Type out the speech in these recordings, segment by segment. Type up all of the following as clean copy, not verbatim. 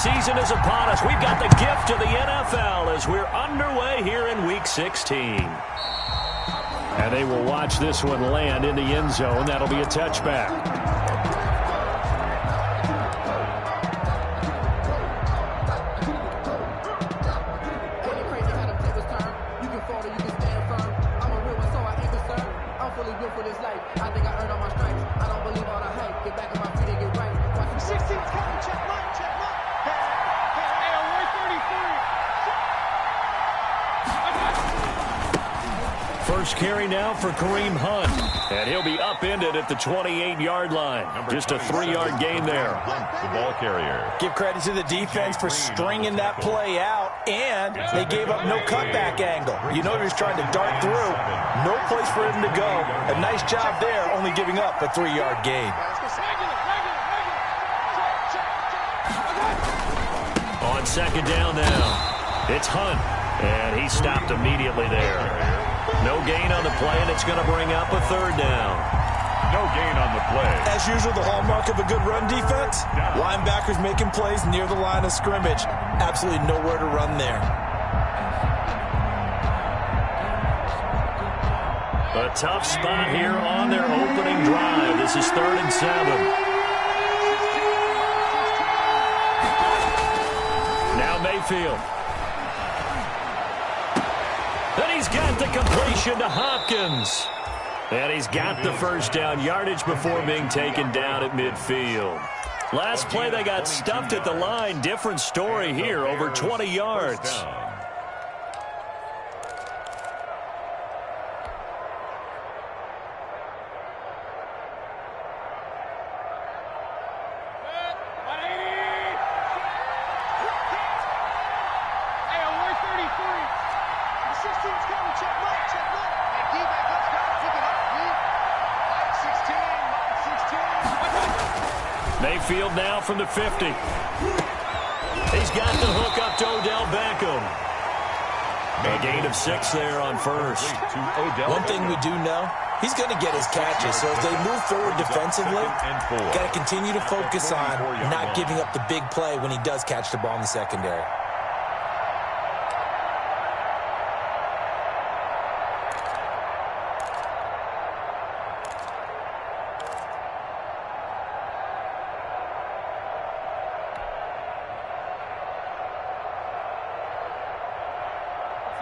season is upon us. We've got the gift of the NFL as we're underway here in Week 16. And they will watch this one land in the end zone. That'll be a touchback. First carry now for Kareem Hunt. And he'll be upended at the 28-yard line. Just a 3-yard gain there. The ball carrier. Give credit to the defense for stringing that play out, and they gave up no cutback angle. You know he was trying to dart through. No place for him to go. A nice job there, only giving up a 3-yard gain. On second down now, it's Hunt. And he stopped immediately there. No gain on the play, and it's going to bring up a third down. No gain on the play. As usual, the hallmark of a good run defense, linebackers making plays near the line of scrimmage. Absolutely nowhere to run there. A tough spot here on their opening drive. This is 3rd and 7. Now Mayfield. Then he's got the completion to Hopkins. And he's got the first down yardage before being taken down at midfield. Last play, they got stuffed at the line. Different story here, over 20 yards. Mayfield now from the 50. He's got the hook up to Odell Beckham. A gain of 6 there on first. One thing we do know, he's going to get his catches. So as they move forward defensively, got to continue to focus on not giving up the big play when he does catch the ball in the secondary.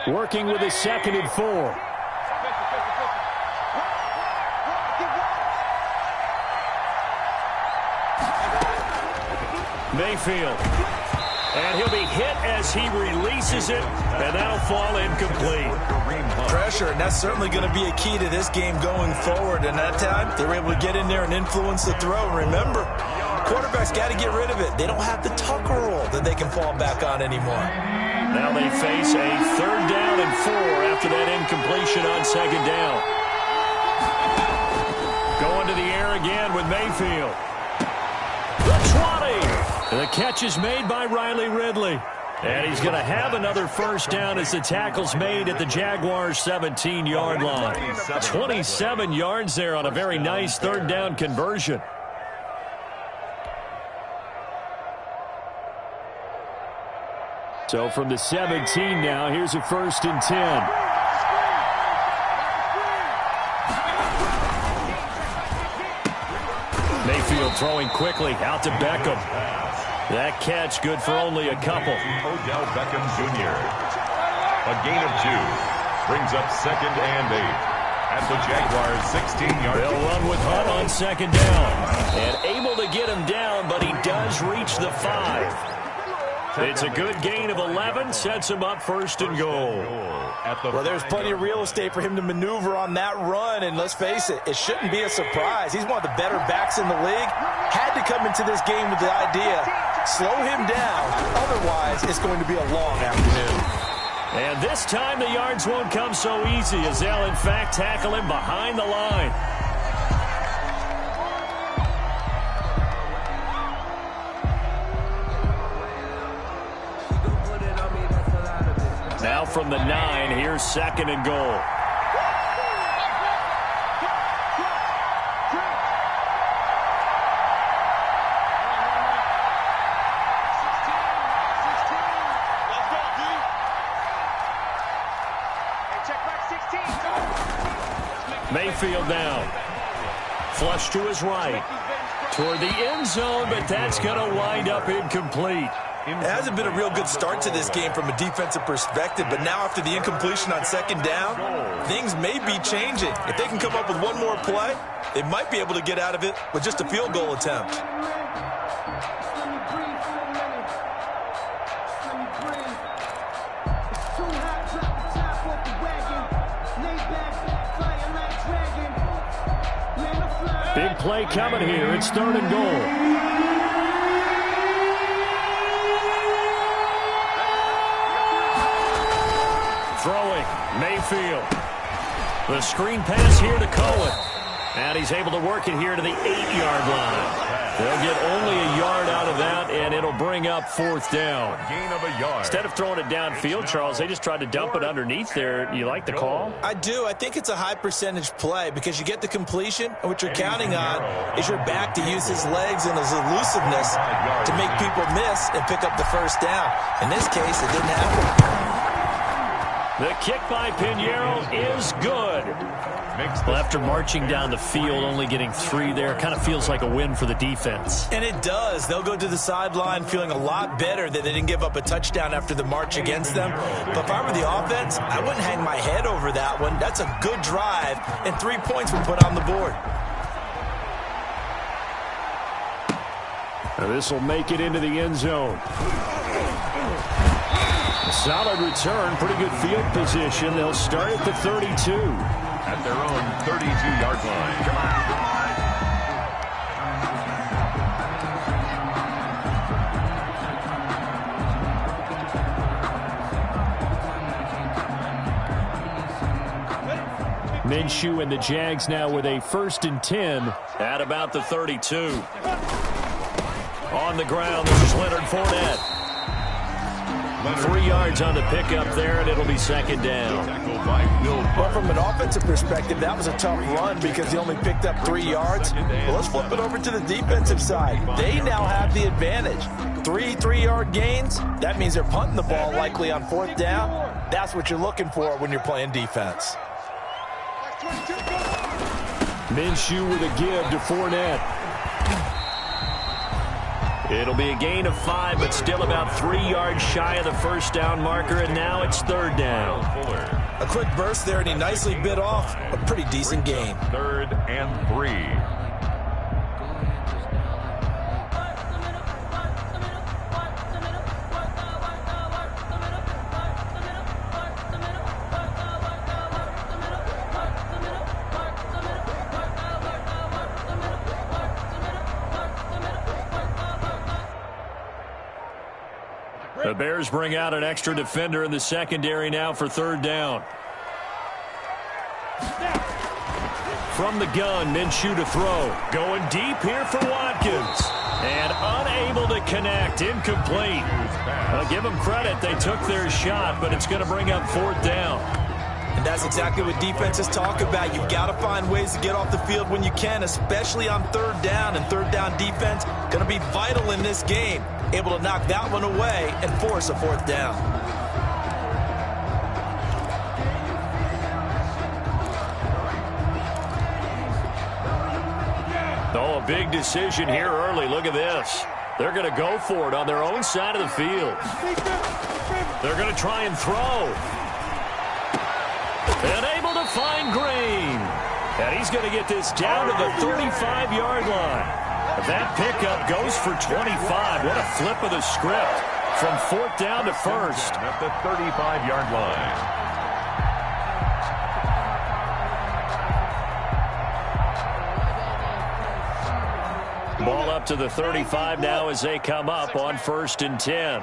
Working with his 2nd and 4. Mayfield. And he'll be hit as he releases it, and that'll fall incomplete. Pressure, and that's certainly going to be a key to this game going forward. And that time, they were able to get in there and influence the throw. And remember, quarterbacks got to get rid of it. They don't have the Tucker rule that they can fall back on anymore. Now they face a 3rd down and 4 after that incompletion on 2nd down. Going to the air again with Mayfield. The 20. The catch is made by Riley Ridley. And he's going to have another first down as the tackle's made at the Jaguars' 17-yard line. 27 yards there on a very nice 3rd down conversion. So from the 17 now, here's a 1st and 10. Mayfield throwing quickly out to Beckham. That catch good for only a couple. Odell Beckham Jr. A gain of 2. Brings up 2nd and 8. At the Jaguars' 16-yard. They'll run with Hunt on 2nd down. And able to get him down, but he does reach the 5. It's a good gain of 11, sets him up 1st and goal. Well, there's plenty of real estate for him to maneuver on that run, and let's face it, it shouldn't be a surprise. He's one of the better backs in the league. Had to come into this game with the idea, slow him down, otherwise it's going to be a long afternoon. And this time the yards won't come so easy as they'll in fact tackle him behind the line. Now from the 9, here's 2nd and goal. field now. Flush to his right. Toward the end zone, but that's going to wind up incomplete. It hasn't been a real good start to this game from a defensive perspective, but now after the incompletion on second down, things may be changing. If they can come up with one more play, they might be able to get out of it with just a field goal attempt. Big play coming here. It's 3rd and goal. Throwing, Mayfield. The screen pass here to Cohen. And he's able to work it here to the 8-yard line. They'll get only a yard out of that, and it'll bring up 4th down. Gain of a yard. Instead of throwing it downfield, Charles, they just tried to dump it underneath there. You like the call? I do. I think it's a high percentage play because you get the completion, and what you're counting on is your back to use his legs and his elusiveness to make people miss and pick up the first down. In this case, it didn't happen. The kick by Pinheiro is good. Well, after marching down the field, only getting 3 there, kind of feels like a win for the defense. And it does. They'll go to the sideline feeling a lot better that they didn't give up a touchdown after the march against them. But if I were the offense, I wouldn't hang my head over that one. That's a good drive, and 3 points were put on the board. Now this will make it into the end zone. Solid return, pretty good field position. They'll start at the 32. At their own 32-yard line. Come on. Minshew and the Jags now with a 1st and 10 at about the 32. On the ground, this is Leonard Fournette. 3 yards on the pickup there, and it'll be 2nd down. Well, from an offensive perspective, that was a tough run because he only picked up 3 yards. Well, let's flip it over to the defensive side. They now have the advantage. 3 3-yard gains, that means they're punting the ball likely on 4th down. That's what you're looking for when you're playing defense. Minshew with a give to Fournette. It'll be a gain of 5, but still about 3 yards shy of the 1st down marker, and now it's 3rd down. A quick burst there, and he nicely bit off a pretty decent gain. 3rd and 3. The Bears bring out an extra defender in the secondary now for 3rd down. From the gun, Minshew to throw. Going deep here for Watkins. And unable to connect. Incomplete. I'll give them credit. They took their shot, but it's going to bring up 4th down. And that's exactly what defenses talk about. You've got to find ways to get off the field when you can, especially on 3rd down. And 3rd down defense going to be vital in this game. Able to knock that one away and force a 4th down. Oh, a big decision here early. Look at this. They're going to go for it on their own side of the field. They're going to try and throw. And able to find Green. And he's going to get this down to the 35-yard line. That pickup goes for 25. What a flip of the script. From 4th down to 1st. At the 35-yard line. Ball up to the 35 now as they come up on 1st and 10.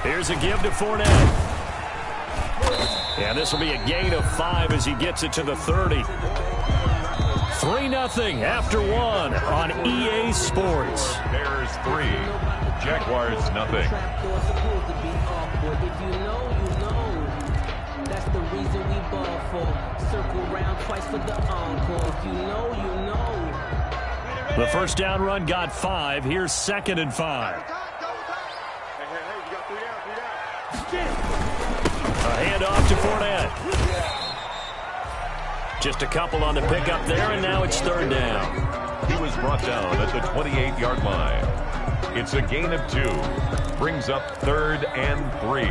Here's a give to Fournette. And this will be a gain of 5 as he gets it to the 30. 3-0 after 1 on EA Sports. Bears 3, Jaguars nothing. That's the reason we ball for. Circle round twice for the encore. If you know, you know. The 1st down run got 5. Here's 2nd and 5. A handoff to Fournette. Just a couple on the pickup there, and now it's third down. He was brought down at the 28-yard line. It's a gain of 2. Brings up 3rd and 3.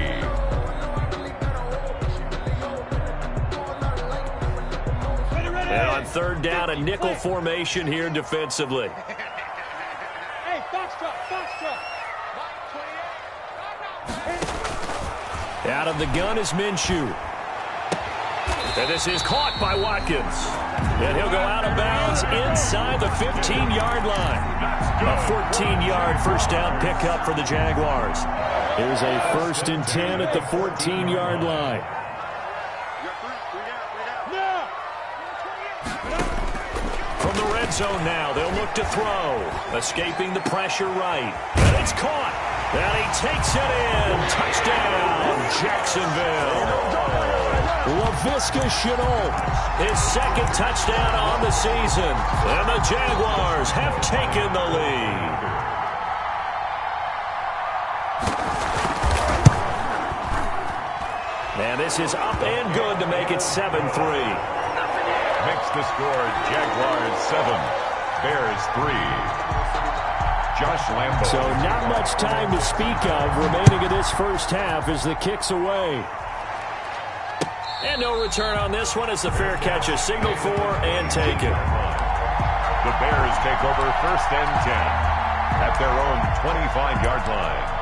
And on third down, a nickel formation here defensively. Out of the gun is Minshew. And this is caught by Watkins. And he'll go out of bounds inside the 15-yard line. A 14-yard first down pickup for the Jaguars. Here's a 1st and 10 at the 14-yard line. From the red zone now, they'll look to throw. Escaping the pressure right. And it's caught. And he takes it in. Touchdown, Jacksonville. Laviska Shenault, his 2nd touchdown on the season. And the Jaguars have taken the lead. And this is up and good to make it 7-3. Makes the score Jaguars 7, Bears 3. Josh Lambo. So not much time to speak of remaining in this first half as the kick's away. And no return on this one as the fair catch is signaled for and taken. The Bears take over 1st and 10 at their own 25-yard line.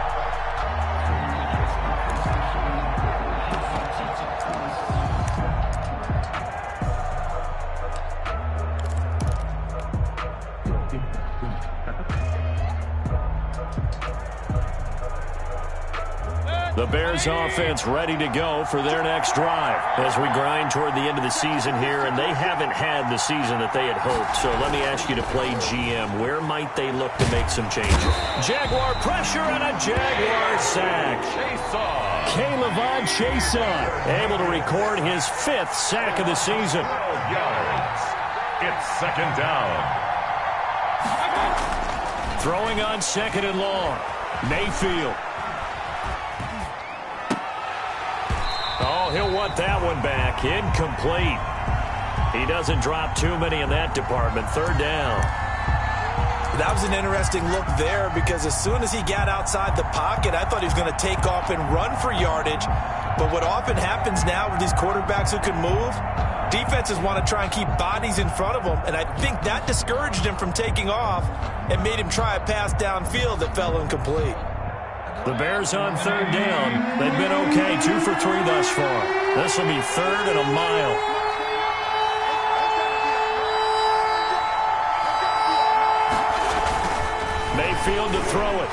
The Bears offense ready to go for their next drive as we grind toward the end of the season here, and they haven't had the season that they had hoped. So let me ask you to play GM. Where might they look to make some changes? Jaguar pressure and a Jaguar sack. K'Lavon Chaisson able to record his 5th sack of the season. 12 yards. It's 2nd down. Throwing on 2nd and long. Mayfield. Oh, he'll want that one back. Incomplete. He doesn't drop too many in that department. 3rd down. That was an interesting look there because as soon as he got outside the pocket, I thought he was going to take off and run for yardage. But what often happens now with these quarterbacks who can move, defenses want to try and keep bodies in front of them. And I think that discouraged him from taking off and made him try a pass downfield that fell incomplete. The Bears on 3rd down. They've been okay, 2 for 3 thus far. This will be 3rd and a mile. Mayfield to throw it.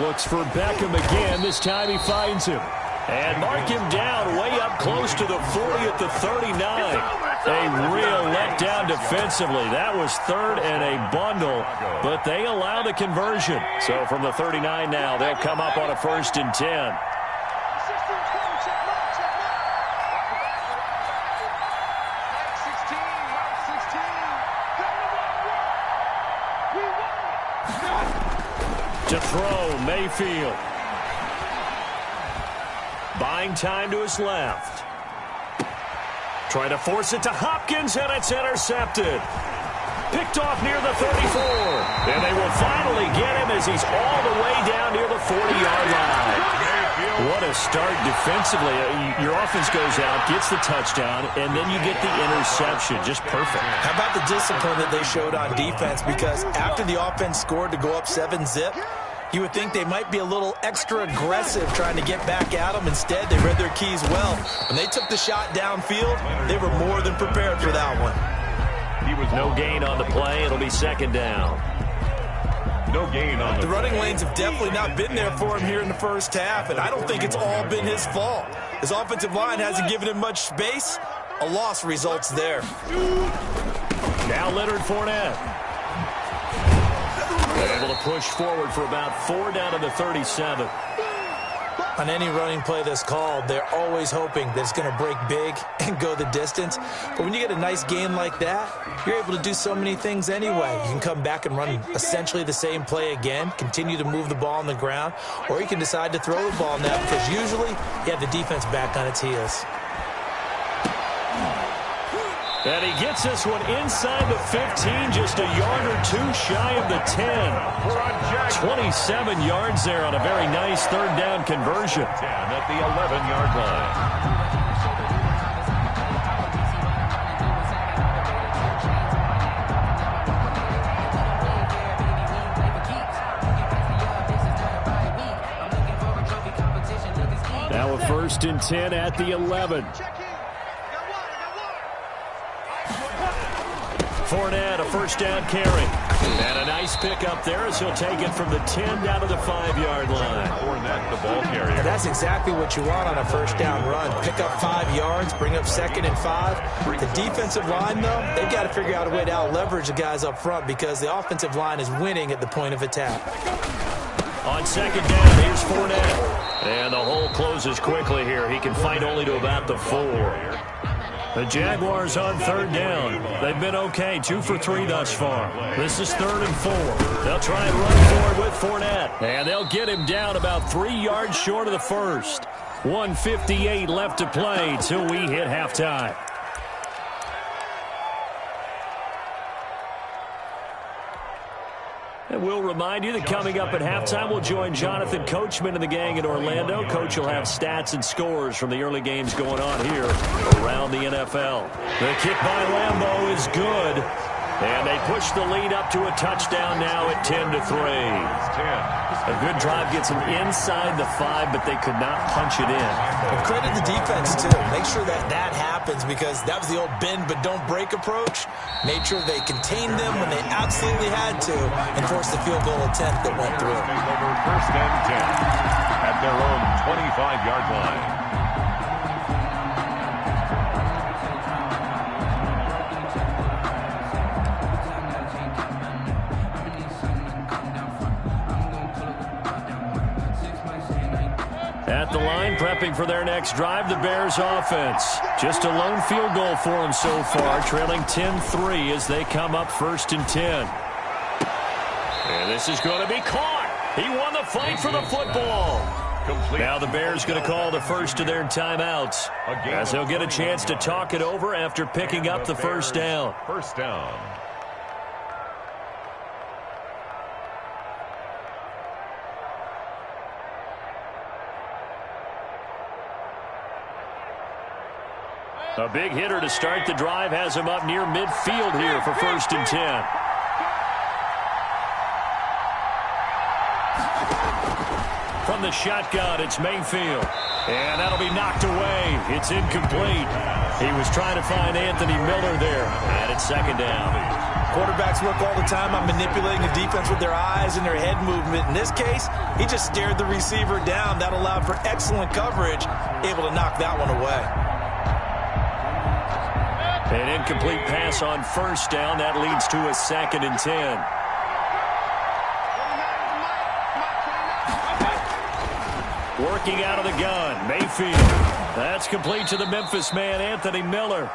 Looks for Beckham again. This time he finds him. And mark him down way up close to the 40 at the 39. A real letdown defensively. That was 3rd and a bundle, but they allow the conversion. So from the 39 now, they'll come up on a 1st and 10. To throw, Mayfield. Buying time to his left. Trying to force it to Hopkins, and it's intercepted. Picked off near the 34. And they will finally get him as he's all the way down near the 40-yard line. What a start defensively. Your offense goes out, gets the touchdown, and then you get the interception. Just perfect. How about the discipline that they showed on defense? Because after the offense scored to go up 7-zip, you would think they might be a little extra aggressive trying to get back at them. Instead, they read their keys well. When they took the shot downfield, they were more than prepared for that one. He was no gain on the play. It'll be 2nd down. No gain on the running lanes have definitely not been there for him here in the first half, and I don't think it's all been his fault. His offensive line hasn't given him much space. A loss results there. Now Leonard Fournette. Able to push forward for about 4 down to the 37. On any running play that's called, they're always hoping that it's going to break big and go the distance. But when you get a nice game like that, you're able to do so many things anyway. You can come back and run essentially the same play again, continue to move the ball on the ground, or you can decide to throw the ball now because usually you have the defense back on its heels. And he gets this one inside the 15, just a yard or two shy of the 10. 27 yards there on a very nice third down conversion. 10 at the 11-yard line. Now a 1st and 10 at the 11. Fournette, a first down carry. And a nice pickup there as he'll take it from the 10 down to the 5-yard line. Fournette, the ball carrier. And that's exactly what you want on a first down run. Pick up 5 yards, bring up 2nd and 5. The defensive line, though, they've got to figure out a way to out-leverage the guys up front because the offensive line is winning at the point of attack. On 2nd down, here's Fournette. And the hole closes quickly here. He can fight only to about the 4. The Jaguars on 3rd down. They've been okay, 2 for 3 thus far. This is 3rd and 4. They'll try and run for it with Fournette. And they'll get him down about 3 yards short of the first. 1:58 left to play till we hit halftime. And we'll remind you that coming up at halftime, we'll join Jonathan Coachman and the gang in Orlando. Coach will have stats and scores from the early games going on here around the NFL. The kick by Lambeau is good. And they push the lead up to a touchdown now at 10-3. A good drive gets them inside the 5, but they could not punch it in. And credit the defense, too. Make sure that happens because that was the old bend but don't break approach. Made sure they contained them when they absolutely had to and forced the field goal attempt that went through. Over 1st and 10 at their own 25-yard line. At the line, prepping for their next drive, the Bears offense. Just a lone field goal for them so far, trailing 10-3 as they come up 1st and 10. And this is going to be caught. He won the fight for the football. Complete. Now the Bears going to call the first of their timeouts as they'll get a chance to talk it over after picking up the first down. First down. A big hitter to start the drive has him up near midfield here for 1st and 10. From the shotgun, it's Mayfield. And that'll be knocked away. It's incomplete. He was trying to find Anthony Miller there. And it's 2nd down. Quarterbacks work all the time on manipulating the defense with their eyes and their head movement. In this case, he just stared the receiver down. That allowed for excellent coverage, able to knock that one away. An incomplete pass on 1st down. That leads to a 2nd and 10. Working out of the gun, Mayfield. That's complete to the Memphis man, Anthony Miller.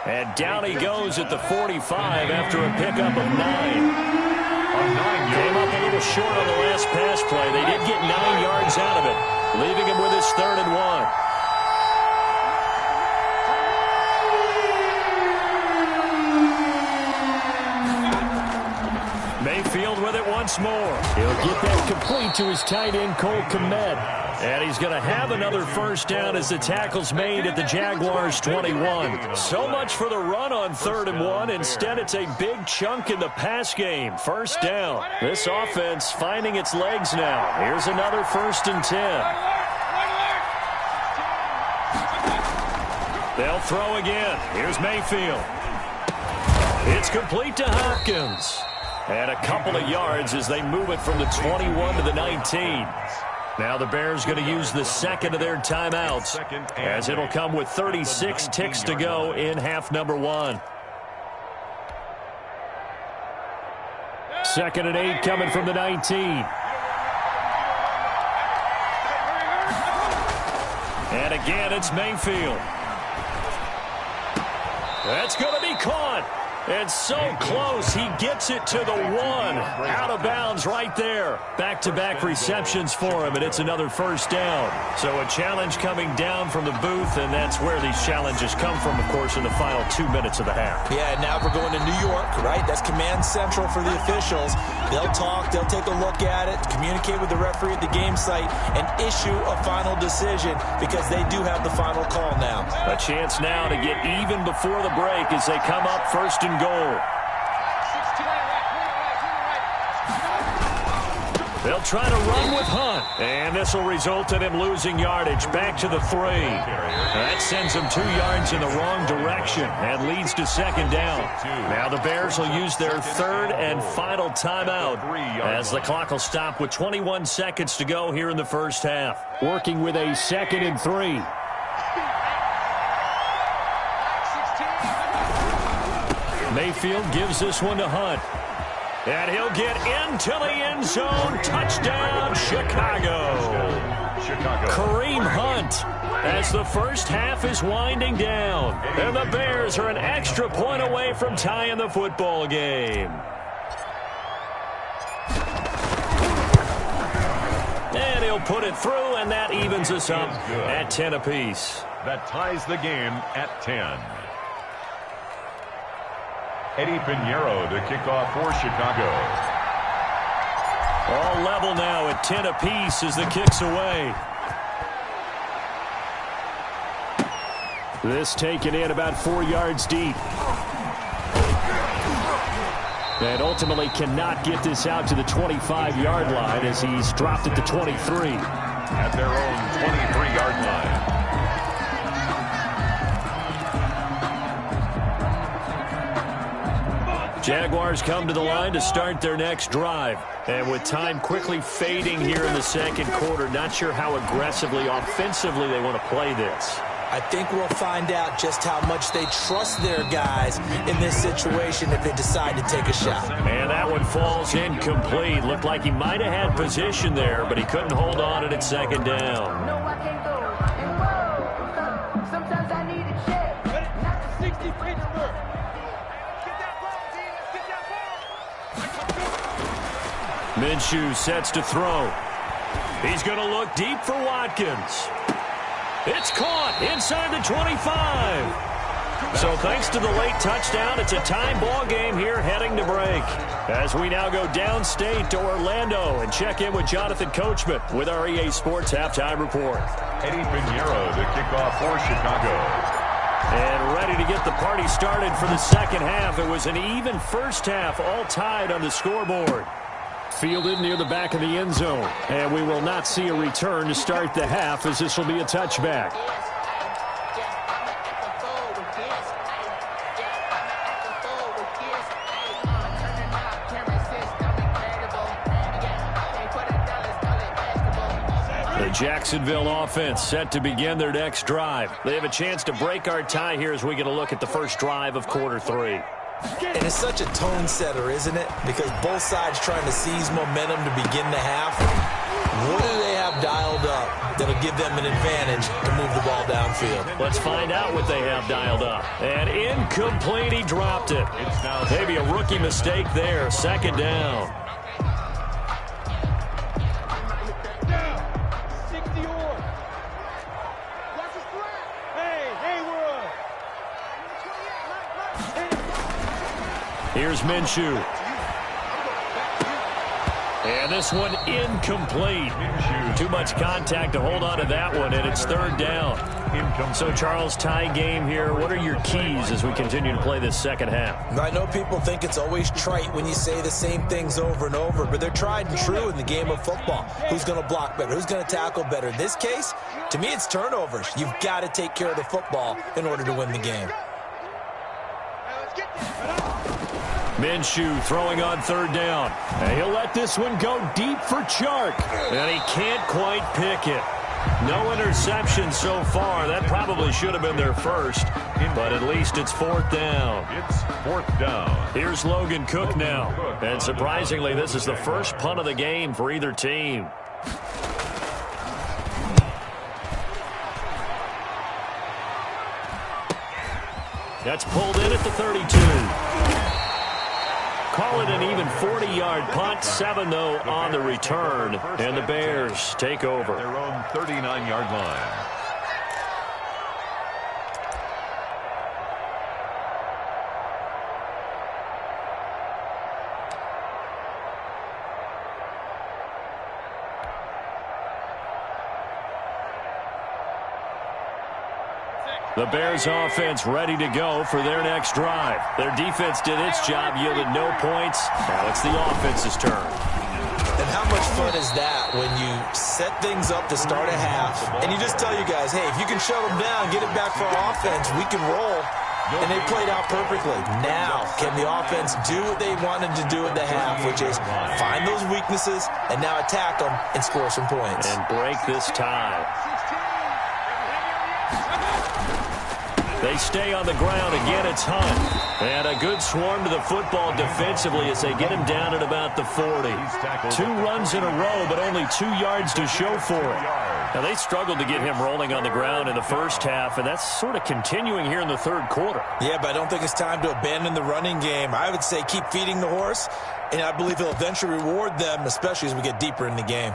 And down he goes at the 45 after a pickup of 9. Came up a little short on the last pass play. They did get 9 yards out of it, leaving him with his 3rd and 1. Mayfield with it once more. He'll get that complete to his tight end, Cole Kmet. And he's going to have another first down as the tackle's made at the Jaguars' 21. So much for the run on 3rd and 1. Instead, it's a big chunk in the pass game. 1st down. This offense finding its legs now. Here's another 1st and 10. They'll throw again. Here's Mayfield. It's complete to Hopkins. And a couple of yards as they move it from the 21 to the 19. Now the Bears going to use the 2nd of their timeouts as it'll come with 36 ticks to go in half number 1. 2nd and 8 coming from the 19. And again, it's Mayfield. That's going to be caught. And so close, he gets it to the 1. Out of bounds right there. Back-to-back receptions for him, and it's another first down. So a challenge coming down from the booth, and that's where these challenges come from, of course, in the final 2 minutes of the half. Yeah, now we're going to New York, right? That's command central for the officials. They'll talk, they'll take a look at it, communicate with the referee at the game site, and issue a final decision because they do have the final call now. A chance now to get even before the break as they come up first and goal. They'll try to run with Hunt, and this will result in him losing yardage back to the 3. That sends him 2 yards in the wrong direction and leads to second down. Now the Bears will use their 3rd and final timeout as the clock will stop with 21 seconds to go here in the first half. Working with a 2nd and 3. Mayfield gives this one to Hunt. And he'll get into the end zone. Touchdown, Chicago. Kareem Hunt as the first half is winding down. And the Bears are an extra point away from tying the football game. And he'll put it through, and that evens us up at 10 apiece. That ties the game at 10. Eddie Pinheiro to kick off for Chicago. All level now at 10 apiece as the kick's away. This taken in about 4 yards deep. And ultimately cannot get this out to the 25-yard line as he's dropped at the 23. At their own 23-yard line. Jaguars come to the line to start their next drive. And with time quickly fading here in the second quarter, not sure how aggressively, offensively they want to play this. I think we'll find out just how much they trust their guys in this situation if they decide to take a shot. And that one falls incomplete. Looked like he might have had position there, but he couldn't hold on at its second down. No, I can't go. And whoa, sometimes I need a check. Not the 60 pitch work. Minshew sets to throw. He's going to look deep for Watkins. It's caught inside the 25. So thanks to the late touchdown, it's a tie ball game here heading to break. As we now go downstate to Orlando and check in with Jonathan Coachman with our EA Sports Halftime Report. Eddie Pinheiro to kick off for Chicago. And ready to get the party started for the second half. It was an even first half, all tied on the scoreboard. Fielded near the back of the end zone. And we will not see a return to start the half as this will be a touchback. The Jacksonville offense set to begin their next drive. They have a chance to break our tie here as we get a look at the first drive of quarter 3. And it's such a tone setter, isn't it? Because both sides trying to seize momentum to begin the half. What do they have dialed up that'll give them an advantage to move the ball downfield? Let's find out what they have dialed up. And incomplete, he dropped it. Maybe a rookie mistake there. Second down. Here's Minshew. And this one incomplete. Too much contact to hold on to that one, and it's third down. So, Charles, tie game here. What are your keys as we continue to play this second half? I know people think it's always trite when you say the same things over and over, but they're tried and true in the game of football. Who's going to block better? Who's going to tackle better? In this case, to me, it's turnovers. You've got to take care of the football in order to win the game. Minshew throwing on third down. And he'll let this one go deep for Chark. And he can't quite pick it. No interception so far. That probably should have been their first. But at least it's fourth down. It's fourth down. Here's Logan Cook now. And surprisingly, this is the first punt of the game for either team. That's pulled in at the 32. call it an even 40-yard punt. 7, though, on the return. And the Bears take over. Their own 39-yard line. The Bears offense ready to go for their next drive. Their defense did its job, yielded no points. Now it's the offense's turn. And how much fun is that when you set things up to start a half, and you just tell you guys, hey, if you can shut them down, get it back for our offense, we can roll. And they played out perfectly. Now, can the offense do what they wanted to do at the half, which is find those weaknesses and now attack them and score some points. And break this tie. They stay on the ground. Again, it's Hunt. And a good swarm to the football defensively as they get him down at about the 40. 2 runs in a row, but only 2 yards to show for it. Now, they struggled to get him rolling on the ground in the first half, and that's sort of continuing here in the third quarter. Yeah, but I don't think it's time to abandon the running game. I would say keep feeding the horse, and I believe he'll eventually reward them, especially as we get deeper in the game.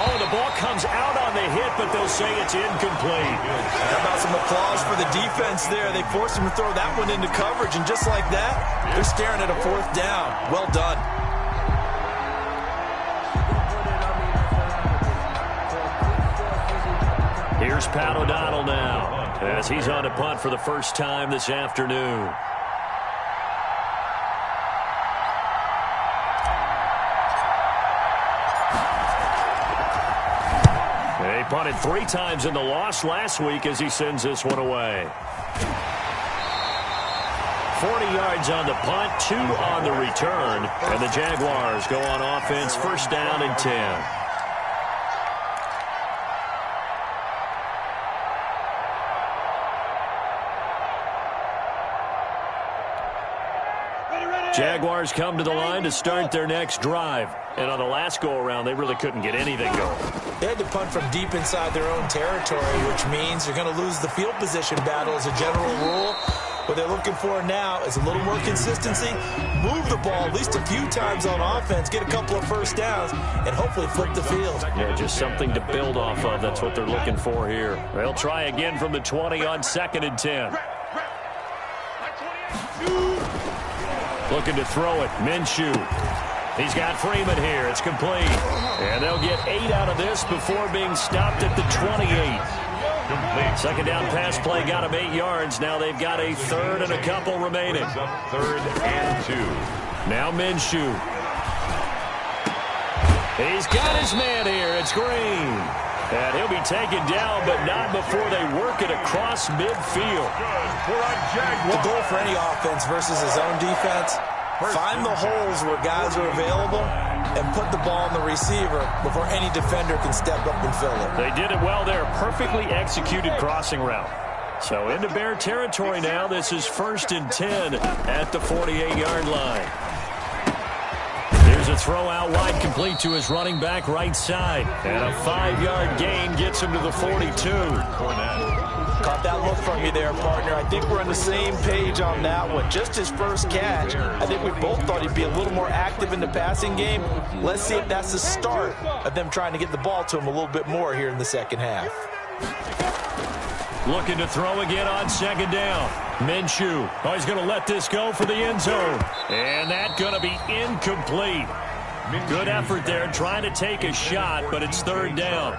Oh, the ball comes out on the hit, but they'll say it's incomplete. How about some applause for the defense there? They forced him to throw that one into coverage, and just like that, they're staring at a 4th down. Well done. Here's Pat O'Donnell now, as he's on to punt for the first time this afternoon. He punted 3 times in the loss last week as he sends this one away. 40 yards on the punt, 2 on the return, and the Jaguars go on offense, 1st down and 10. Jaguars come to the line to start their next drive. And on the last go-around, they really couldn't get anything going. They had to punt from deep inside their own territory, which means you're going to lose the field position battle as a general rule. What they're looking for now is a little more consistency, move the ball at least a few times on offense, get a couple of first downs, and hopefully flip the field. Yeah, just something to build off of. That's what they're looking for here. They'll try again from the 20 on 2nd and 10. Looking to throw it. Minshew. He's got Freeman here. It's complete. And they'll get 8 out of this before being stopped at the 28. Complete. 2nd down pass play got him 8 yards. Now they've got a 3rd and a couple remaining. 3rd and 2. Now Minshew. He's got his man here. It's Green. And he'll be taken down, but not before they work it across midfield. The goal for any offense versus his own defense, find the holes where guys are available and put the ball on the receiver before any defender can step up and fill it. They did it well there. Perfectly executed crossing route. So into Bear territory now. This is 1st and 10 at the 48-yard line. Here's a throw out wide, complete to his running back right side. And a 5-yard gain gets him to the 42. Caught that look from you there, partner. I think we're on the same page on that one. Just his first catch, I think we both thought he'd be a little more active in the passing game. Let's see if that's the start of them trying to get the ball to him a little bit more here in the second half. Looking to throw again on 2nd down. Minshew. Oh, he's going to let this go for the end zone. And that's going to be incomplete. Good effort there trying to take a shot, but it's 3rd down.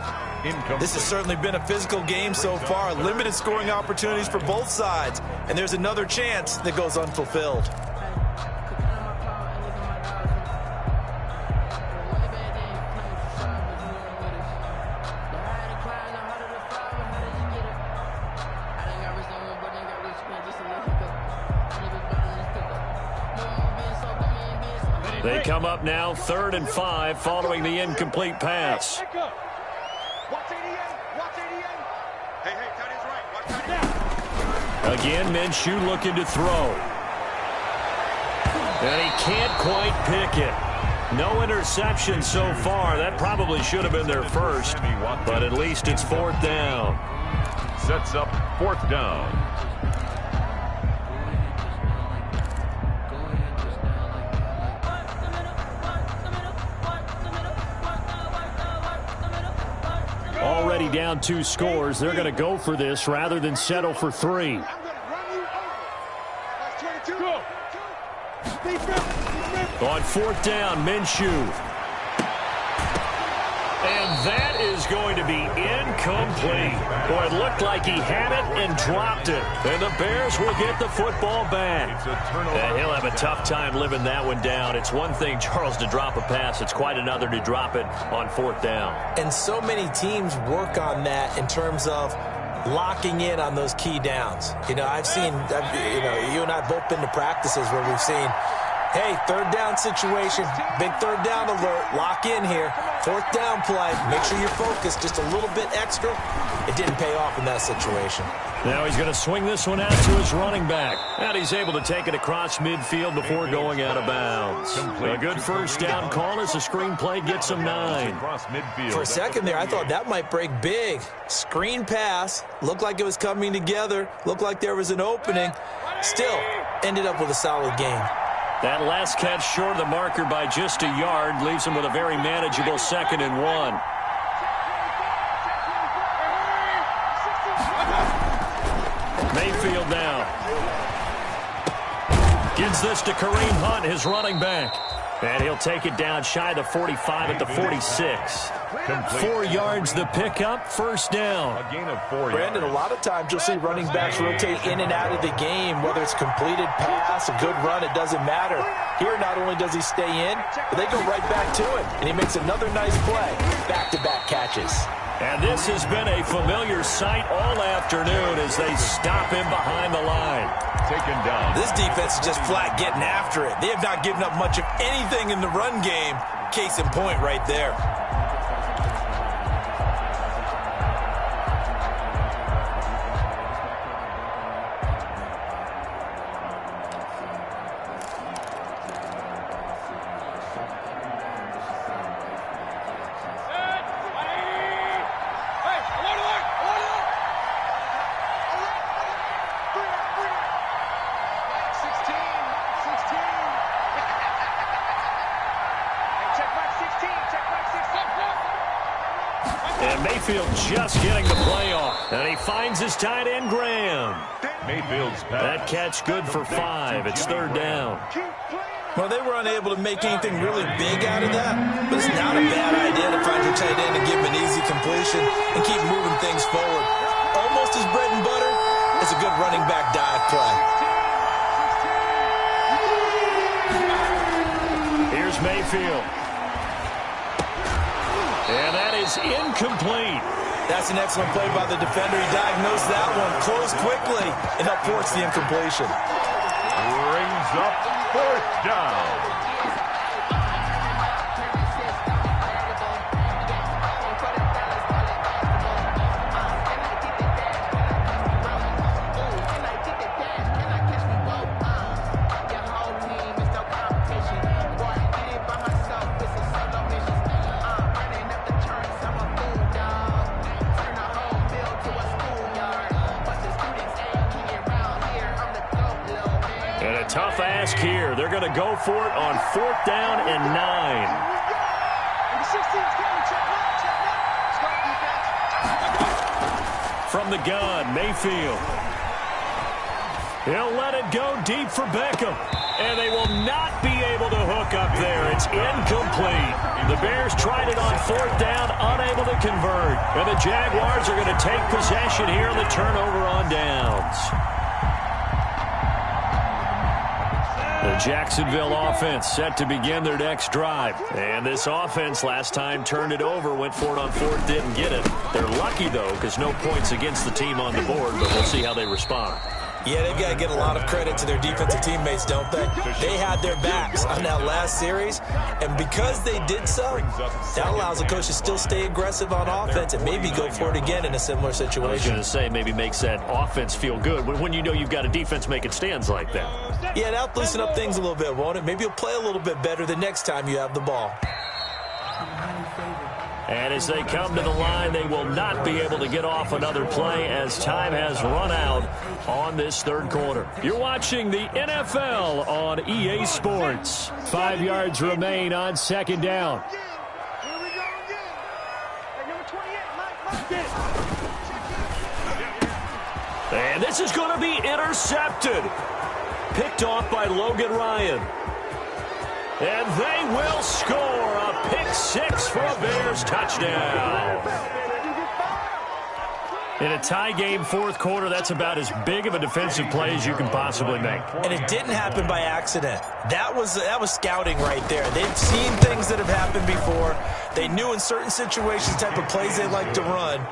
This has certainly been a physical game so far. Limited scoring opportunities for both sides. And there's another chance that goes unfulfilled. They come up now 3rd and 5 following the incomplete pass. Again, Minshew looking to throw. And he can't quite pick it. No interception so far. That probably should have been their first, but at least it's 4th down. Sets up 4th down. Already down 2 scores. They're going to go for this rather than settle for 3. On 4th down, Minshew. And that is going to be incomplete. Boy, it looked like he had it and dropped it. And the Bears will get the football back. And he'll have a tough time living that one down. It's one thing, Charles, to drop a pass. It's quite another to drop it on 4th down. And so many teams work on that in terms of locking in on those key downs. You know, I've seen, you and I both been to practices where we've seen, hey, 3rd down situation, big 3rd down alert, lock in here. 4th down play, make sure you're focused just a little bit extra. It didn't pay off in that situation. Now he's going to swing this one out to his running back. And he's able to take it across midfield before going out of bounds. A good 1st down call as the screen play gets him 9. For a second there, I thought that might break big. Screen pass, looked like it was coming together, looked like there was an opening. Still, ended up with a solid game. That last catch short of the marker by just a yard leaves him with a very manageable 2nd and 1. Mayfield now. Gives this to Kareem Hunt, his running back. And he'll take it down shy of the 45 at the 46. 4 yards the pickup, 1st down. A gain of 4 Brandon, a lot of times you'll see running backs rotate in and out of the game, whether it's completed pass, a good run, it doesn't matter. Here, not only does he stay in, but they go right back to it. And he makes another nice play. Back-to-back catches. And this has been a familiar sight all afternoon as they stop him behind the line. Taken down. This defense is just flat getting after it. They have not given up much of anything in the run game. Case in point right there. And Mayfield just getting the play off. And he finds his tight end, Graham. Mayfield's pass. That catch good for 5. It's 3rd down. Well, they were unable to make anything really big out of that, but it's not a bad idea to find your tight end and give him an easy completion and keep moving things forward. Almost his bread and butter is a good running back dive play. Here's Mayfield. And that is incomplete. That's an excellent play by the defender. He diagnosed that one, closed quickly, and helped force the incompletion. Brings up 4th down. Tough ask here. They're going to go for it on 4th down and 9. From the gun, Mayfield. He'll let it go deep for Beckham. And they will not be able to hook up there. It's incomplete. The Bears tried it on 4th down, unable to convert. And the Jaguars are going to take possession here on the turnover on downs. The Jacksonville offense set to begin their next drive. And this offense last time turned it over, went for it on 4th, didn't get it. They're lucky, though, because no points against the team on the board, but we'll see how they respond. Yeah, they've got to get a lot of credit to their defensive teammates, don't they? They had their backs on that last series, and because they did so, that allows the coach to still stay aggressive on offense and maybe go for it again in a similar situation. I was going to say, maybe makes that offense feel good when you know you've got a defense making stands like that. Yeah, that'll loosen up things a little bit, won't it? Maybe you'll play a little bit better the next time you have the ball. And as they come to the line, they will not be able to get off another play as time has run out on this third quarter. You're watching the NFL on EA Sports. 5 yards remain on second down. Here we go again. Hey, number 28, Mike. And this is going to be intercepted. Picked off by Logan Ryan. And they will score a pick six for a Bears touchdown. In a tie game fourth quarter, that's about as big of a defensive play as you can possibly make. And it didn't happen by accident. That was scouting right there. They've seen things that have happened before. They knew in certain situations type of plays they like to run,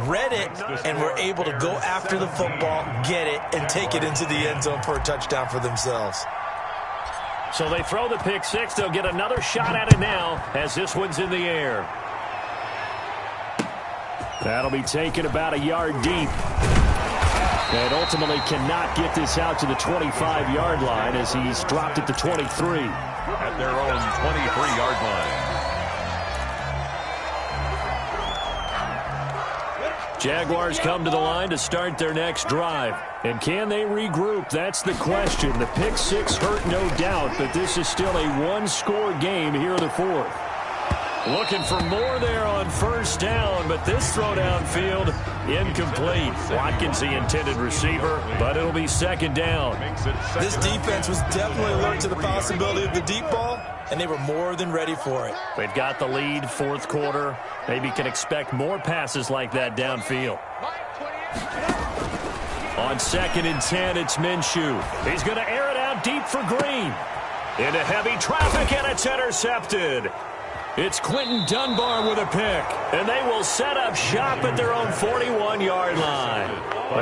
read it, and were able to go after the football, get it, and take it into the end zone for a touchdown for themselves. So they throw the pick six. They'll get another shot at it now as this one's in the air. That'll be taken about a yard deep. And ultimately cannot get this out to the 25-yard line as he's dropped it to 23. At their own 23-yard line. Jaguars come to the line to start their next drive. And can they regroup? That's the question. The pick six hurt, no doubt, but this is still a one-score game here in the fourth. Looking for more there on first down, but this throw downfield incomplete. Watkins, the intended receiver, but it'll be second down. This defense was definitely alert to the possibility of the deep ball, and they were more than ready for it. They've got the lead, fourth quarter. Maybe can expect more passes like that downfield. On 2nd and 10, it's Minshew. He's going to air it out deep for Green. Into heavy traffic, and it's intercepted. It's Quentin Dunbar with a pick, and they will set up shop at their own 41-yard line.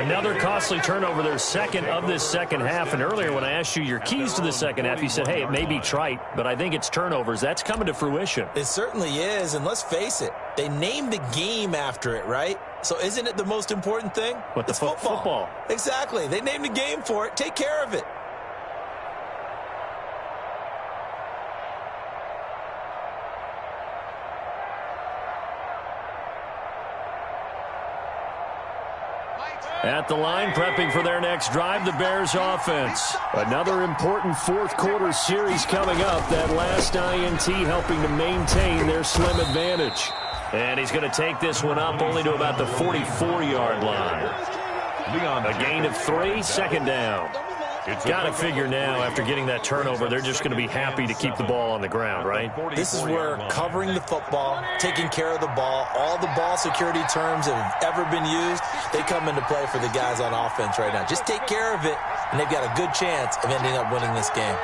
Another costly turnover, their second of this second half. And earlier when I asked you your keys to the second half, you said, hey, it may be trite, but I think it's turnovers. That's coming to fruition. It certainly is, and let's face it, they named the game after it, right? So isn't it the most important thing? What, it's football. Exactly. They named the game for it. Take care of it. At the line, prepping for their next drive, the Bears offense. Another important fourth quarter series coming up. That last INT helping to maintain their slim advantage. And he's going to take this one up only to about the 44-yard line. A gain of 3, second down. Got to figure now, after getting that turnover, they're just going to be happy to keep the ball on the ground, right? This is where covering the football, taking care of the ball, all the ball security terms that have ever been used, they come into play for the guys on offense right now. Just take care of it, and they've got a good chance of ending up winning this game.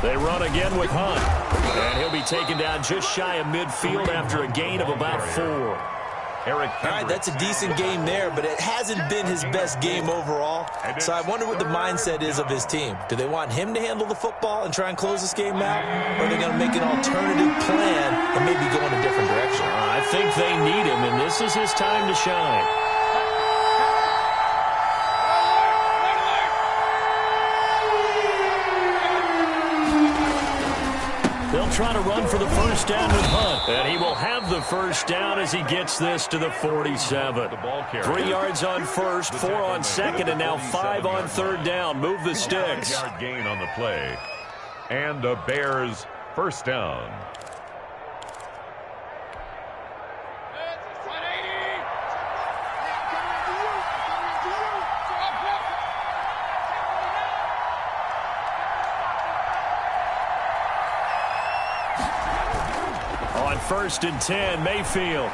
They run again with Hunt. And he'll be taken down just shy of midfield after a gain of about 4. All right, that's a decent game there, but it hasn't been his best game overall. So I wonder what the mindset is of his team. Do they want him to handle the football and try and close this game out? Or are they going to make an alternative plan and maybe go in a different direction? I think they need him, and this is his time to shine. They'll try to run for the first down with Hunt. And he will have the first down as he gets this to the 47. 3 yards on first, 4 on second, and now 5 on third down. Move the sticks. 5-yard gain on the play. And the Bears first down. On 1st and 10, Mayfield.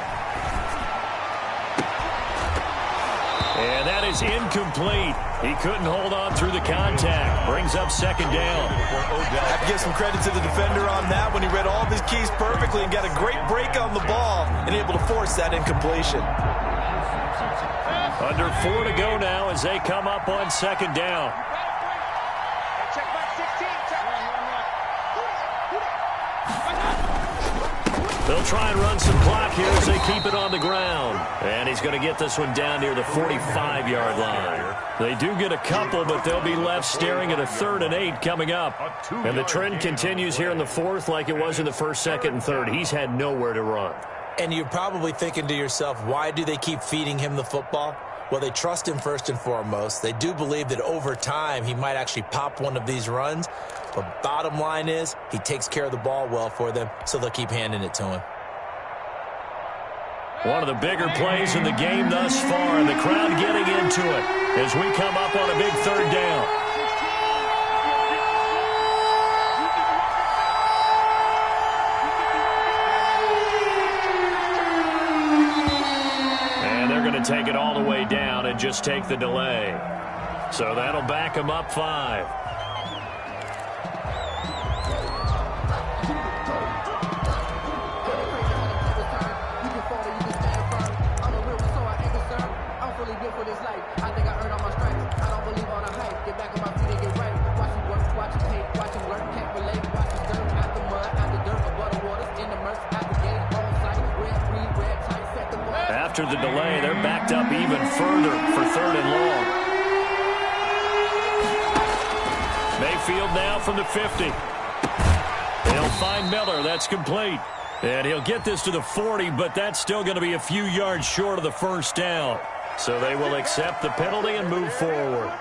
And that is incomplete. He couldn't hold on through the contact. Brings up second down. I have to give some credit to the defender on that when he read all of his keys perfectly and got a great break on the ball and able to force that incompletion. Under 4 to go now as they come up on second down. Check back 16. They'll try and run some clock here as they keep it on the ground. And he's going to get this one down near the 45-yard line. They do get a couple, but they'll be left staring at a 3rd and 8 coming up. And the trend continues here in the 4th like it was in the 1st, 2nd, and 3rd. He's had nowhere to run. And you're probably thinking to yourself, why do they keep feeding him the football? Well, they trust him first and foremost. They do believe that over time he might actually pop one of these runs. But bottom line is he takes care of the ball well for them, so they'll keep handing it to him. One of the bigger plays in the game thus far, and the crowd getting into it as we come up on a big 3rd down. Take it all the way down and just take the delay. So that'll back him up 5. After the delay, they're backed up even further for 3rd and long. Mayfield now from the 50. They'll find Miller. That's complete. And he'll get this to the 40, but that's still going to be a few yards short of the 1st down. So they will accept the penalty and move forward.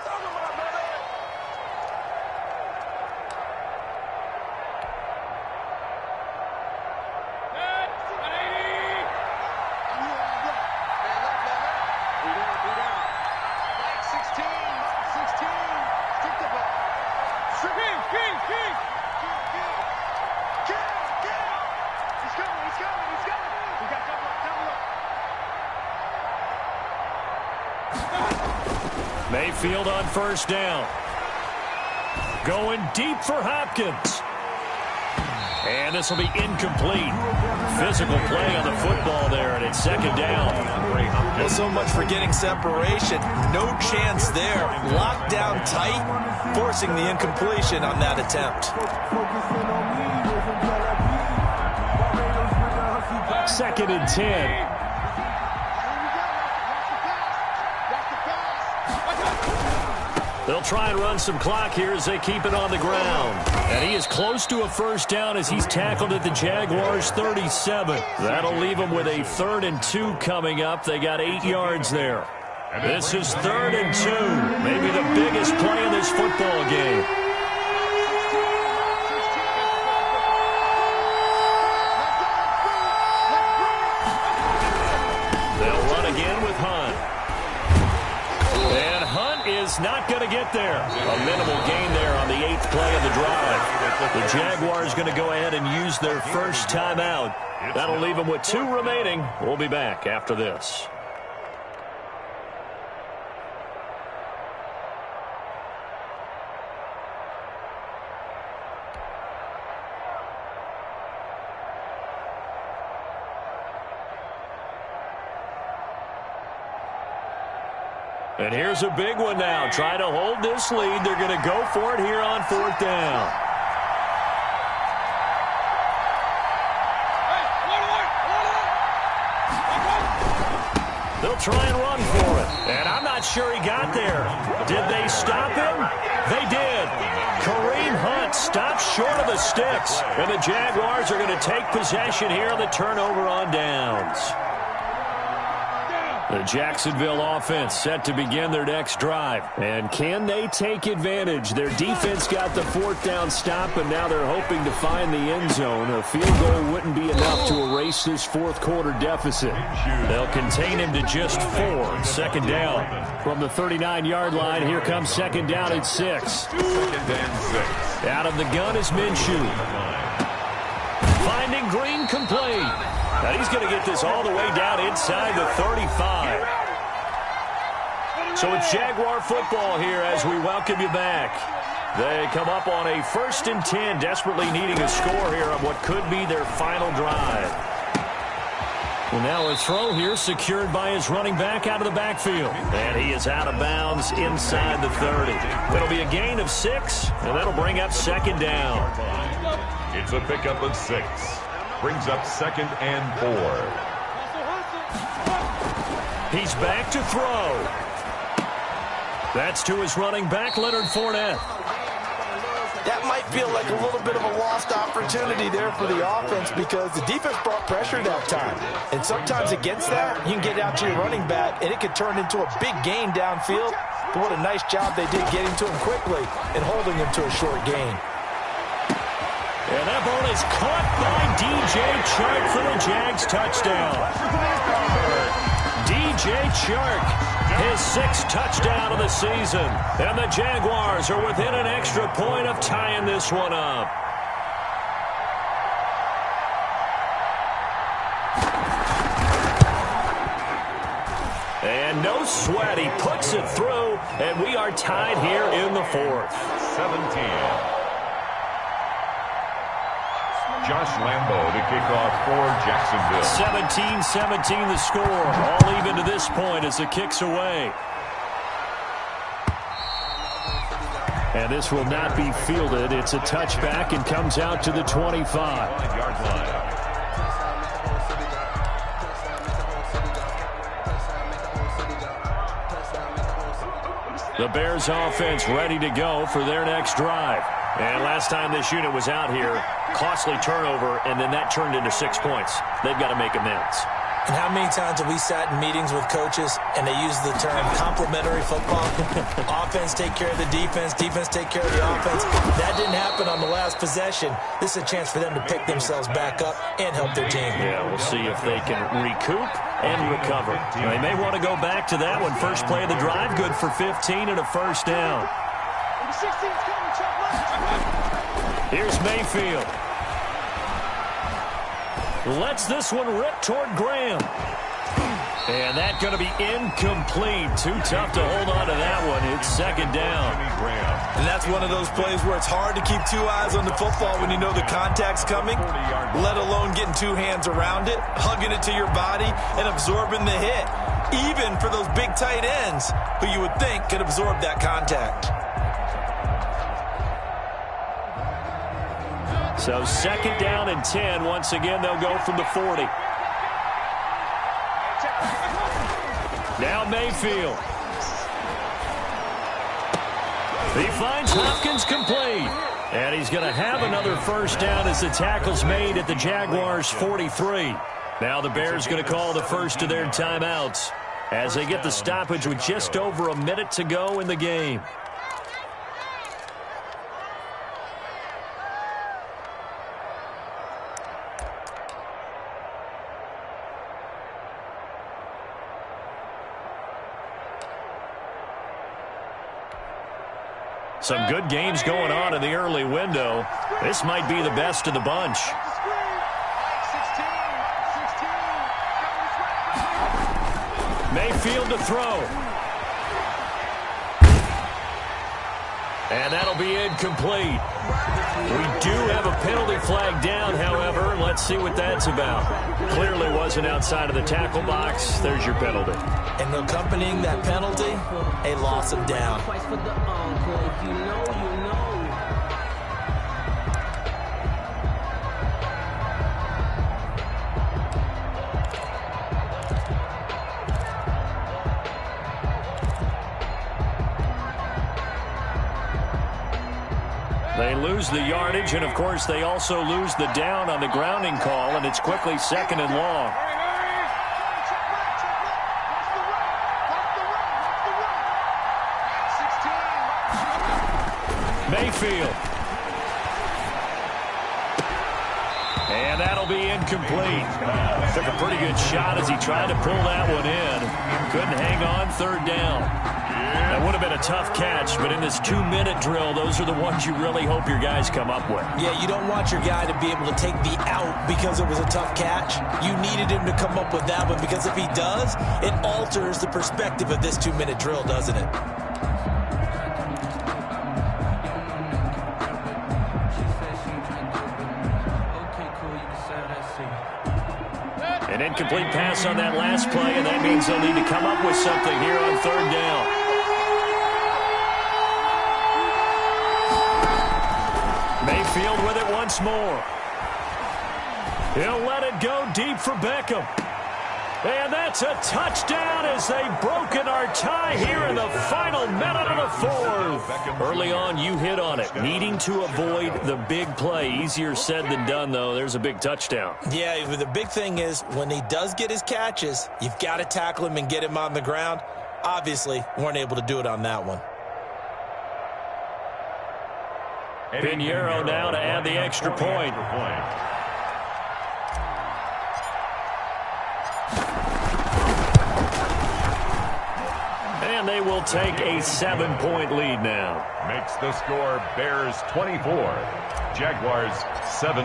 Mayfield on 1st down. Going deep for Hopkins. And this will be incomplete. Physical play on the football there, and it's 2nd down. Well, so much for getting separation. No chance there. Locked down tight, forcing the incompletion on that attempt. 2nd and 10. They'll try and run some clock here as they keep it on the ground. And he is close to a 1st down as he's tackled at the Jaguars' 37. That'll leave him with a 3rd and 2 coming up. They got 8 yards there. This is 3rd and 2. Maybe the biggest play in this football game. They'll run again with Hunt. And Hunt is not going to get there. A minimal gain there on the 8th play of the drive. The Jaguars going to go ahead and use their first timeout. That'll leave them with 2 remaining. We'll be back after this. And here's a big one now. Try to hold this lead. They're going to go for it here on 4th down. They'll try and run for it. And I'm not sure he got there. Did they stop him? They did. Kareem Hunt stopped short of the sticks. And the Jaguars are going to take possession here on the turnover on downs. The Jacksonville offense set to begin their next drive. And can they take advantage? Their defense got the 4th down stop, and now they're hoping to find the end zone. A field goal wouldn't be enough to erase this 4th quarter deficit. They'll contain him to just 4. 2nd down. From the 39-yard line, here comes 2nd down at 6. 2nd and 6. Out of the gun is Minshew. Finding Green complete. And he's going to get this all the way down inside the 35. So it's Jaguar football here as we welcome you back. They come up on a 1st and 10, desperately needing a score here on what could be their final drive. Well, now a throw here secured by his running back out of the backfield. And he is out of bounds inside the 30. It'll be a gain of 6, and that'll bring up 2nd down. It's a pickup of 6. Brings up 2nd and 4. He's back to throw. That's to his running back, Leonard Fournette. That might feel like a little bit of a lost opportunity there for the offense because the defense brought pressure that time. And sometimes against that, you can get out to your running back, and it could turn into a big gain downfield. But what a nice job they did getting to him quickly and holding him to a short gain. And that ball is caught by DJ Chark for the Jags touchdown. DJ Chark, his 6th touchdown of the season. And the Jaguars are within an extra point of tying this one up. And no sweat, he puts it through, and we are tied here in the 4th. 17. Josh Lambo to kick off for Jacksonville. 17-17 the score. All even to this point as the kick's away. And this will not be fielded. It's a touchback and comes out to the 25. 5-yard line. The Bears offense ready to go for their next drive. And last time this unit was out here, costly turnover, and then that turned into 6 points. They've got to make amends. And how many times have we sat in meetings with coaches and they use the term complementary football? Offense take care of the defense, defense take care of the offense. That didn't happen on the last possession. This is a chance for them to pick themselves back up and help their team. Yeah, we'll see if they can recoup and recover. They may want to go back to that one. First play of the drive, good for 15 and a 1st down. Here's Mayfield. Lets this one rip toward Graham. And that's going to be incomplete. Too tough to hold on to that one. It's 2nd down. And that's one of those plays where it's hard to keep 2 eyes on the football when you know the contact's coming, let alone getting 2 hands around it, hugging it to your body, and absorbing the hit, even for those big tight ends who you would think could absorb that contact. So 2nd down and 10. Once again, they'll go from the 40. Now Mayfield. He finds Hopkins complete. And he's going to have another 1st down as the tackle's made at the Jaguars' 43. Now the Bears going to call the first of their timeouts as they get the stoppage with just over a minute to go in the game. Some good games going on in the early window. This might be the best of the bunch. Mayfield to throw. And that'll be incomplete. We do have a penalty flag down, however, and let's see what that's about. Clearly wasn't outside of the tackle box. There's your penalty. And accompanying that penalty, a loss of down. They lose the yardage, and, of course, they also lose the down on the grounding call, and it's quickly 2nd and long. Mayfield. And that'll be incomplete. Took a pretty good shot as he tried to pull that one in. Couldn't hang on. 3rd down. That would have been a tough catch, but in this 2-minute drill, those are the ones you really hope your guys come up with. Yeah, you don't want your guy to be able to take the out because it was a tough catch. You needed him to come up with that one, because if he does, it alters the perspective of this 2-minute drill, doesn't it? An incomplete pass on that last play, and that means they'll need to come up with something here on 3rd down. Mayfield with it once more. He'll let it go deep for Beckham. And that's a touchdown as they've broken our tie here in the final minute of the 4th. Early on, you hit on it. Needing to avoid the big play. Easier said than done, though. There's a big touchdown. Yeah, the big thing is when he does get his catches, you've got to tackle him and get him on the ground. Obviously, weren't able to do it on that one. Pinheiro now to add the extra point. And they will take a 7-point lead now. Makes the score Bears 24, Jaguars 17.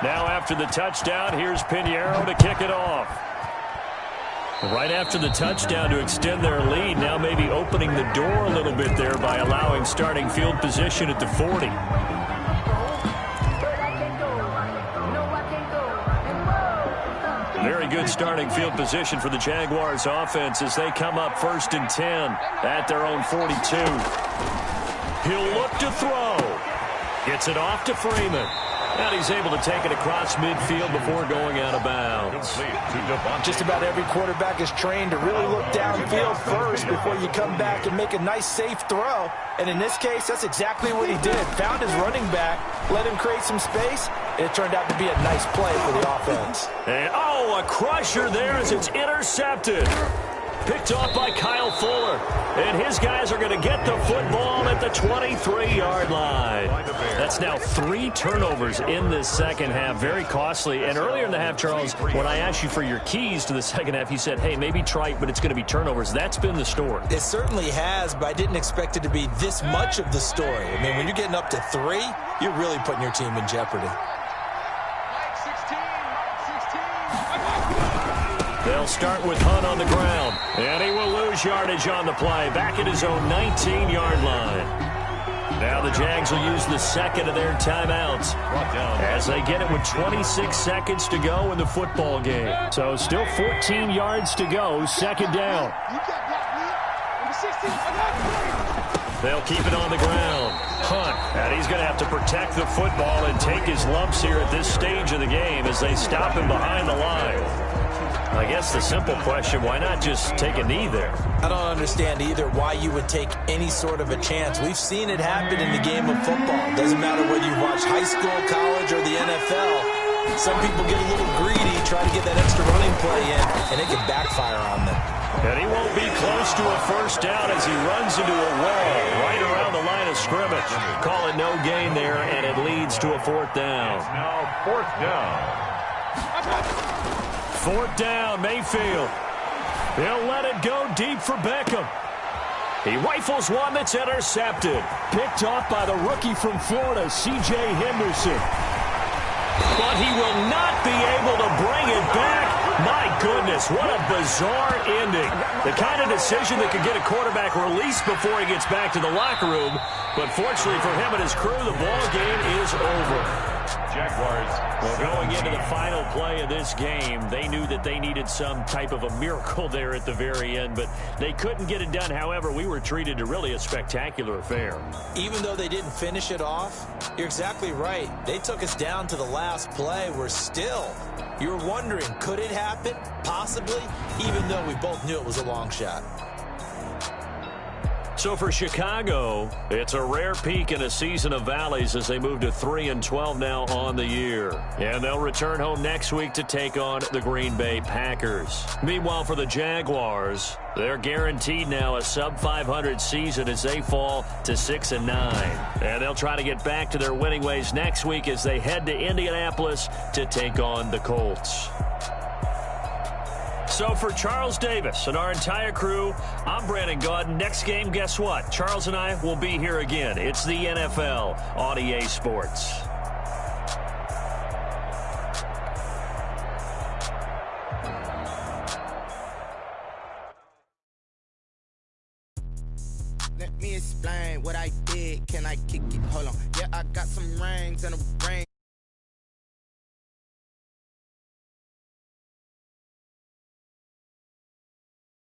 Now after the touchdown, here's Pinheiro to kick it off. Right after the touchdown to extend their lead, now maybe opening the door a little bit there by allowing starting field position at the 40. Very good starting field position for the Jaguars offense as they come up 1st and 10 at their own 42. He'll look to throw. Gets it off to Freeman. And he's able to take it across midfield before going out of bounds. Just about every quarterback is trained to really look downfield first before you come back and make a nice, safe throw. And in this case, that's exactly what he did. Found his running back, let him create some space, and it turned out to be a nice play for the offense. And, a crusher there as it's intercepted. Picked off by Kyle Fuller. And his guys are going to get the football at the 23-yard line. That's now 3 turnovers in this second half. Very costly. And earlier in the half, Charles, when I asked you for your keys to the second half, you said, hey, maybe try it, but it's going to be turnovers. That's been the story. It certainly has, but I didn't expect it to be this much of the story. I mean, when you're getting up to 3, you're really putting your team in jeopardy. They'll start with Hunt on the ground, and he will lose yardage on the play, back at his own 19-yard line. Now the Jags will use the second of their timeouts as they get it with 26 seconds to go in the football game. So still 14 yards to go, 2nd down. They'll keep it on the ground. Hunt, and he's going to have to protect the football and take his lumps here at this stage of the game as they stop him behind the line. I guess the simple question, why not just take a knee there? I don't understand either why you would take any sort of a chance. We've seen it happen in the game of football. Doesn't matter whether you watch high school, college, or the NFL. Some people get a little greedy, try to get that extra running play in, and it can backfire on them. And he won't be close to a 1st down as he runs into a wall right around the line of scrimmage. Call it no gain there, and it leads to a 4th down. It's now 4th down. 4th down, Mayfield. He'll let it go deep for Beckham. He rifles one that's intercepted. Picked off by the rookie from Florida, C.J. Henderson. But he will not be able to bring it back. My goodness, what a bizarre ending. The kind of decision that could get a quarterback released before he gets back to the locker room. But fortunately for him and his crew, the ball game is over. Jaguars. Well, going into the final play of this game, they knew that they needed some type of a miracle there at the very end, but they couldn't get it done. However, we were treated to really a spectacular affair. Even though they didn't finish it off, you're exactly right. They took us down to the last play. We're still, you were wondering, could it happen? Possibly, even though we both knew it was a long shot. So for Chicago, it's a rare peak in a season of valleys as they move to 3-12 now on the year. And they'll return home next week to take on the Green Bay Packers. Meanwhile, for the Jaguars, they're guaranteed now a sub-500 season as they fall to 6-9. And they'll try to get back to their winning ways next week as they head to Indianapolis to take on the Colts. So for Charles Davis and our entire crew, I'm Brandon Gaudin. Next game, guess what? Charles and I will be here again. It's the NFL on EA Sports. Let me explain what I did. Can I kick it? Hold on. Yeah, I got some rings and a ring.